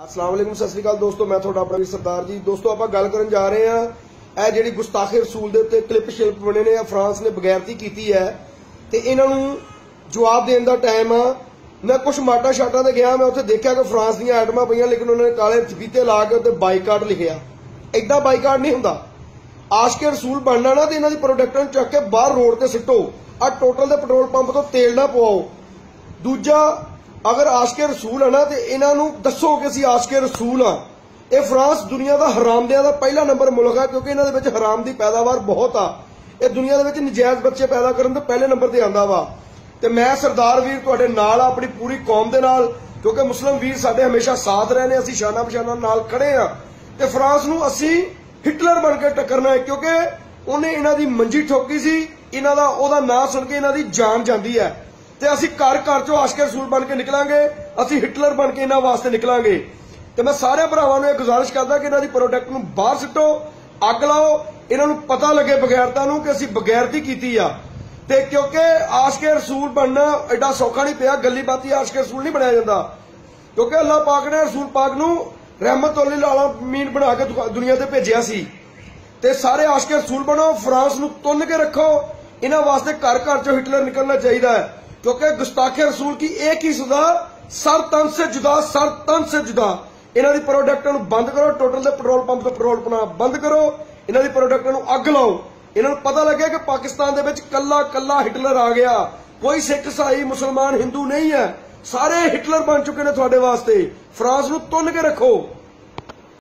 अस्सलाम वालेकुम सत श्री अकाल दोस्तों, मैं थोड़ा अपना सरदार जी। दोस्तों आप गल करन जा रहे हैं ਇਹ ਜਿਹੜੀ ਗੁਸਤਾਖੀ ਰਸੂਲ ਦੇ ਉੱਤੇ ਕਲਿੱਪ ਸ਼ਿਲਪ ਬਣੇ ਨੇ, ਫਰਾਂਸ ਨੇ ਬਗੈਰਤੀ ਕੀਤੀ ਹੈ ਤੇ ਇਹਨਾਂ ਨੂੰ ਜਵਾਬ ਦੇਣ ਦਾ ਟਾਈਮ ਆ। मैं कुछ माटा शाटा ते गया, मैं उत्थे देखा कि फ्रांस दी आइटमां पईयां लेकिन उन्होंने काले फीते ला के उत्ते बाईकाट लिखिया। इदां बाईकाट नहीं हुंदा। आशिके रसूल बनना ना तो इन्हां दी प्रोडक्टां नूं चक के बाहर रोड ते सिੱਟੋ। आ टोटल दे पेट्रोल पंप तो तेल ना पवाओ। दूजा, अगर आशिके रसूल है ना तो इन्हां नूं दस्सो कि असीं आशिके रसूल हाँ। ये फ्रांस दुनिया का हरामदियां दा पहला नंबर मुल्क है क्योंकि इन्हां दे विच हराम दी पैदावार बहुत आ। ये दुनिया दे विच नजायज़ बच्चे पैदा करन ते पहले नंबर ते आंदा वा। ਤੇ मैं सरदार वीर तुहाडे नाल अपनी पूरी कौम दे नाल, क्योंकि मुस्लिम वीर साडे हमेशा साथ रहे ने, असीं शाना बशाना नाल खड़े आ ते फ्रांस नूं असीं हिटलर बन के टक्करना है क्योंकि उहने इन्हां दी मंजी ठोकी सी। इन्हां दा ओहदा नाम सुन के इन्हां दी जान जांदी है ते असीं घर घर चों आशिके रसूल बन के निकलांगे, असीं हिटलर बन के इन्हां वास्ते निकलांगे। ते मैं सारे भरावां नूं गुजारिश करदा कि इन्हां दी प्रोडक्ट नूं बाहर सिੱਟੋ, अग लाओ, इन्हां नूं पता लगे बगैरता नूं कि असीं बगैरती कीती आ। ते क्योंकि आशिके रसूल बनना एडा सौखा नहीं पिया, गली बाती आशिके रसूल नहीं बनाया जाता क्योंकि अल्लाह पाक ने रसूल पाक नूं रहमत लिल आलमीन बना के दुनिया ते भेजिया सी। ते सारे आशिके रसूल बनो, फ्रांस नूं तुन के रखो। इन्हां वास्ते घर घर चों हिटलर निकलना चाहिए है क्योंकि गुस्ताखे रसूल की एक ही सजा, सर तन से जुदा, सर तन से जुदा। इन्हां दी प्रोडक्टां नूं बंद करो, टोटल दे पेट्रोल पंप तो पेट्रोल पना बंद करो, इन्हां दी प्रोडक्टां नूं अग लाओ। इन्होंने पता लगे कि पाकिस्तान दे विच कल्ला कल्ला हिटलर आ गया, कोई सिख ईसाई मुसलमान हिंदू नहीं है, सारे हिटलर बन चुके ने। तुहाडे वास्ते फ्रांस नूं तुन के रखो।